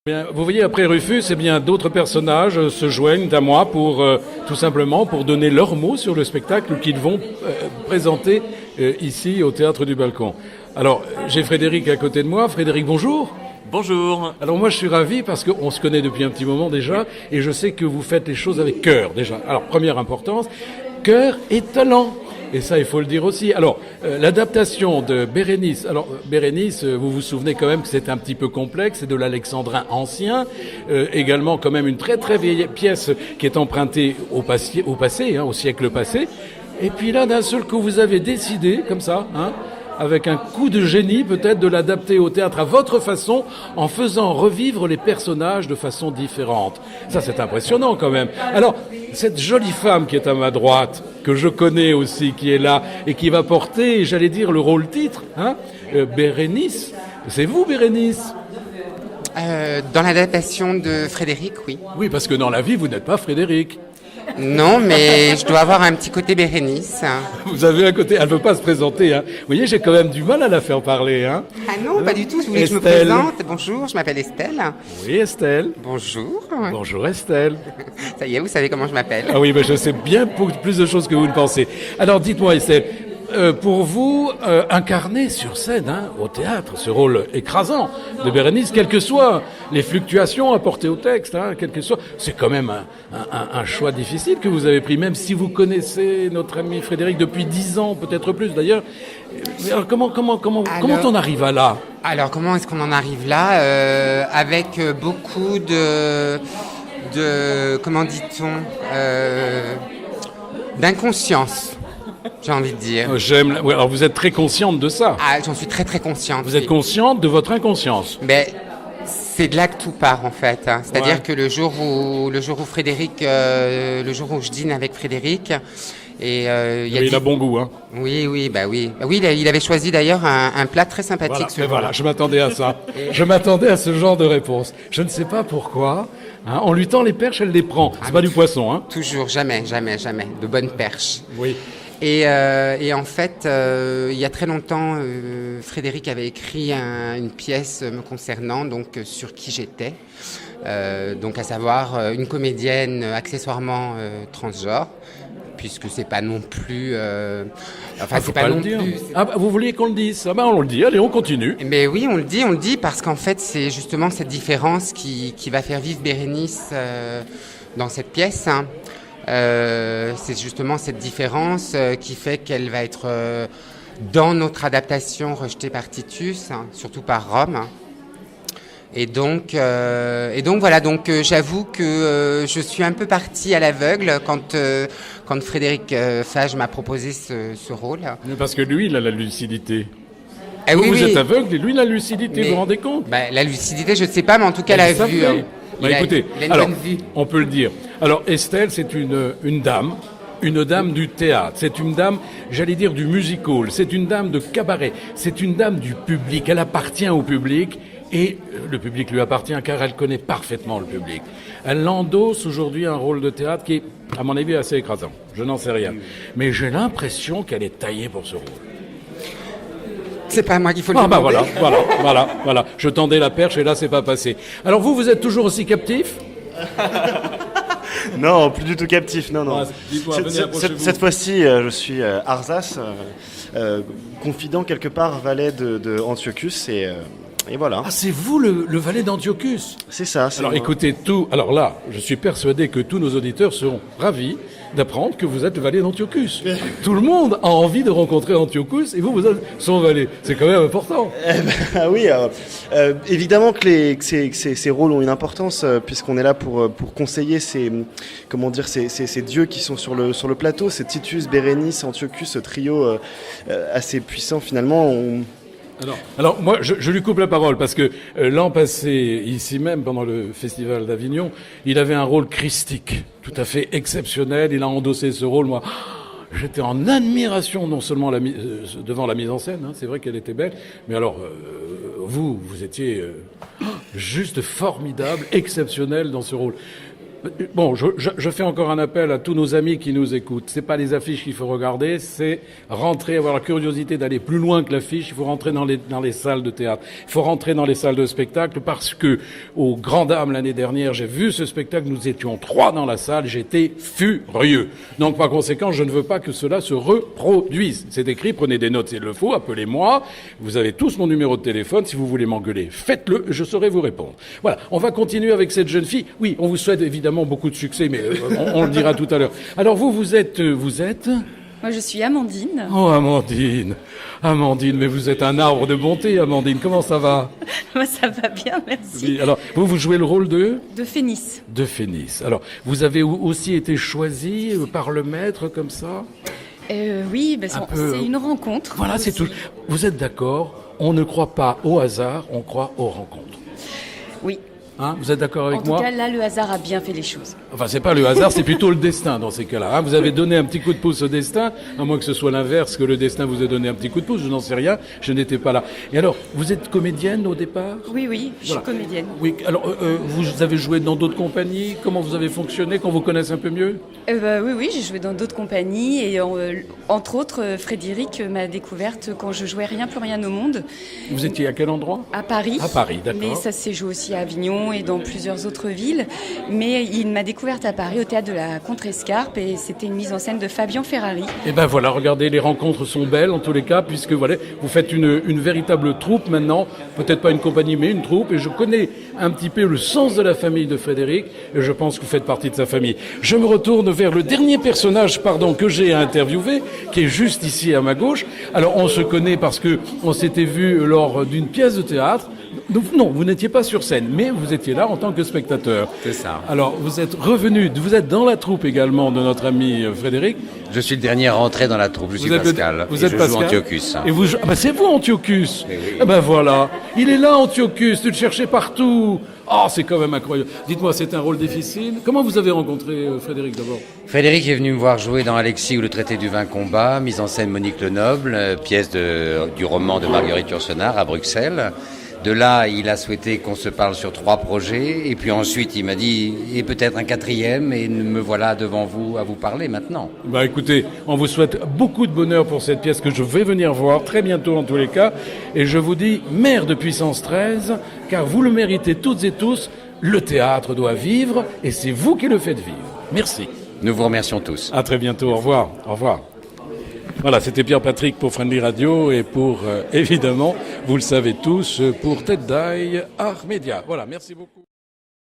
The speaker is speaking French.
Bien, vous voyez, après Rufus, eh bien, d'autres personnages se joignent à moi pour tout simplement pour donner leurs mots sur le spectacle qu'ils vont présenter ici au Théâtre du Balcon. Alors, j'ai Frédéric à côté de moi. Frédéric, bonjour. Bonjour. Alors moi, je suis ravi parce qu'on se connaît depuis un petit moment déjà et je sais que vous faites les choses avec cœur déjà. Alors, première importance, cœur et talent. Et ça, il faut le dire aussi. Alors, l'adaptation de Bérénice. Alors, Bérénice, vous vous souvenez quand même que c'est un petit peu complexe. C'est de l'alexandrin ancien. Également, quand même, une très très vieille pièce qui est empruntée au passé, au siècle passé. Et puis là, d'un seul coup, vous avez décidé, comme ça, avec un coup de génie peut-être, de l'adapter au théâtre à votre façon, en faisant revivre les personnages de façon différente. Ça, c'est impressionnant quand même. Alors, cette jolie femme qui est à ma droite, que je connais aussi, qui est là, et qui va porter, j'allais dire, le rôle-titre, Bérénice. C'est vous, Bérénice? Dans l'adaptation de Frédéric, oui. Oui, parce que dans la vie, vous n'êtes pas Frédéric. Non, mais je dois avoir un petit côté Bérénice. Vous avez un côté... Elle ne veut pas se présenter. Vous voyez, j'ai quand même du mal à la faire parler. Ah non, pas du tout. Je voulais que je me Estelle. présente. Bonjour, je m'appelle Estelle. Oui, Estelle. Bonjour. Bonjour, Estelle. Ça y est, vous savez comment je m'appelle. Ah oui, mais je sais bien plus de choses que vous ne pensez. Alors, dites-moi, Estelle, pour vous, incarner sur scène, au théâtre, ce rôle écrasant de Bérénice, quelles que soient les fluctuations apportées au texte, quelles que soient, c'est quand même un choix difficile que vous avez pris, même si vous connaissez notre ami Frédéric depuis 10 ans, peut-être plus d'ailleurs. Alors, comment on arrive à là? Alors, comment est-ce qu'on en arrive là avec beaucoup de comment dit-on, d'inconscience. J'ai envie de dire. Oui, alors vous êtes très consciente de ça. Ah, j'en suis très très consciente. Vous êtes consciente de votre inconscience. Mais c'est de là que tout part en fait. C'est-à-dire que le jour où Frédéric, le jour où je dîne avec Frédéric, et il a bon goût, Oui. Bah oui, il avait choisi d'ailleurs un plat très sympathique. Voilà, je m'attendais à ça. Je m'attendais à ce genre de réponse. Je ne sais pas pourquoi. On lui tend les perches, elle les prend. C'est pas du poisson, Toujours, jamais. De bonnes perches. Oui. Et en fait, il y a très longtemps, Frédéric avait écrit une pièce me concernant, donc sur qui j'étais, donc à savoir une comédienne accessoirement transgenre, puisque c'est pas non plus, c'est pas non plus. Vous vouliez qu'on le dise? On le dit. Allez, on continue. Mais oui, on le dit parce qu'en fait, c'est justement cette différence qui va faire vivre Bérénice dans cette pièce. C'est justement cette différence qui fait qu'elle va être dans notre adaptation rejetée par Titus, surtout par Rome. Et donc voilà. Donc j'avoue que je suis un peu partie à l'aveugle quand Frédéric Fage m'a proposé ce rôle. Mais parce que lui, il a la lucidité. Vous êtes aveugle et lui, il a la lucidité. Vous vous rendez compte? La lucidité, je ne sais pas, mais en tout cas, la vue. Écoutez, alors, on peut le dire. Alors, Estelle, c'est une dame du théâtre. C'est une dame, j'allais dire, du music hall. C'est une dame de cabaret. C'est une dame du public. Elle appartient au public et le public lui appartient car elle connaît parfaitement le public. Elle endosse aujourd'hui un rôle de théâtre qui est, à mon avis, assez écrasant. Je n'en sais rien. Mais j'ai l'impression qu'elle est taillée pour ce rôle. C'est pas moi qu'il faut le demander. Voilà. Je tendais la perche et là, c'est pas passé. Alors vous êtes toujours aussi captif? Non, plus du tout captif, non. Cette fois-ci, je suis Arzas, confident quelque part, valet de Antiochus, et voilà. Ah, c'est vous le valet d'Antiochus? C'est ça. Alors écoutez, alors là, je suis persuadé que tous nos auditeurs seront ravis d'apprendre que vous êtes le valet d'Antiochus. Tout le monde a envie de rencontrer Antiochus et vous êtes son valet. C'est quand même important. Oui, évidemment que ces rôles ont une importance puisqu'on est là pour conseiller ces dieux qui sont sur le plateau, c'est Titus, Bérénice, Antiochus, ce trio assez puissant finalement. Alors moi, je lui coupe la parole parce que l'an passé, ici même, pendant le Festival d'Avignon, il avait un rôle christique, tout à fait exceptionnel. Il a endossé ce rôle, moi. J'étais en admiration, non seulement devant la mise en scène, c'est vrai qu'elle était belle, mais alors, vous étiez juste formidable, exceptionnel dans ce rôle. Bon, je fais encore un appel à tous nos amis qui nous écoutent. C'est pas les affiches qu'il faut regarder, c'est rentrer, avoir la curiosité d'aller plus loin que l'affiche. Il faut rentrer dans les salles de théâtre. Il faut rentrer dans les salles de spectacle parce que, au Grand Dame l'année dernière, j'ai vu ce spectacle. Nous étions 3 dans la salle. J'étais furieux. Donc, par conséquent, je ne veux pas que cela se reproduise. C'est écrit. Prenez des notes s'il le faut. Appelez-moi. Vous avez tous mon numéro de téléphone. Si vous voulez m'engueuler, faites-le. Je saurai vous répondre. Voilà. On va continuer avec cette jeune fille. Oui, on vous souhaite évidemment beaucoup de succès, mais on le dira tout à l'heure. Alors vous êtes... Moi, je suis Amandine. Oh, Amandine, mais vous êtes un arbre de bonté, Amandine. Comment ça va? Moi, ça va bien, merci. Oui, alors, vous jouez le rôle de Phénis. De Phénis. Alors, vous avez aussi été choisie par le maître, comme ça? Oui, ben, c'est une rencontre. Voilà, c'est tout. Vous êtes d'accord? On ne croit pas au hasard, on croit aux rencontres. Oui. Hein, vous êtes d'accord avec moi? En tout cas, là, le hasard a bien fait les choses. Enfin, c'est pas le hasard, c'est plutôt le destin dans ces cas-là. Hein. Vous avez donné un petit coup de pouce au destin, à moins que ce soit l'inverse, que le destin vous ait donné un petit coup de pouce. Je n'en sais rien, je n'étais pas là. Et alors, vous êtes comédienne au départ? Oui, je suis comédienne. Oui, alors vous avez joué dans d'autres compagnies. Comment vous avez fonctionné, qu'on vous connaisse un peu mieux? Oui, j'ai joué dans d'autres compagnies et entre autres, Frédéric m'a découverte quand je jouais Rien plus rien au monde. Vous étiez à quel endroit? À Paris. À Paris, d'accord. Mais ça s'est joué aussi à Avignon et dans plusieurs autres villes. Mais il m'a découverte à Paris au théâtre de la Contrescarpe et c'était une mise en scène de Fabien Ferrari. Et ben voilà, regardez, les rencontres sont belles en tous les cas, puisque voilà, vous faites une véritable troupe maintenant, peut-être pas une compagnie mais une troupe, et je connais un petit peu le sens de la famille de Frédéric, et je pense que vous faites partie de sa famille. Je me retourne vers le dernier personnage, que j'ai interviewé, qui est juste ici à ma gauche. Alors on se connaît parce que on s'était vu lors d'une pièce de théâtre. Non, vous n'étiez pas sur scène, mais vous étiez là en tant que spectateur. C'est ça. Alors, vous êtes revenu, vous êtes dans la troupe également de notre ami Frédéric. Je suis le dernier rentré dans la troupe, je suis Pascal. Vous êtes je Pascal. joue Antiochus. Et vous, c'est vous Antiochus. Oui. Ah ben voilà, il est là Antiochus, tu le cherchais partout. Oh, c'est quand même incroyable. Dites-moi, c'est un rôle difficile. Comment vous avez rencontré Frédéric d'abord? Frédéric est venu me voir jouer dans Alexis ou le traité du vin combat, mise en scène Monique Lenoble, pièce du roman de Marguerite Yourcenar à Bruxelles. De là, il a souhaité qu'on se parle sur 3 projets, et puis ensuite il m'a dit, et peut-être un 4e, et me voilà devant vous à vous parler maintenant. Bah écoutez, on vous souhaite beaucoup de bonheur pour cette pièce que je vais venir voir très bientôt en tous les cas, et je vous dis, mère de puissance 13, car vous le méritez toutes et tous, le théâtre doit vivre, et c'est vous qui le faites vivre. Merci. Nous vous remercions tous. À très bientôt, au revoir. Au revoir. Voilà, c'était Pierre-Patrick pour Friendly Radio et pour, évidemment, vous le savez tous, pour Tête d'Aille Art Média. Voilà, merci beaucoup.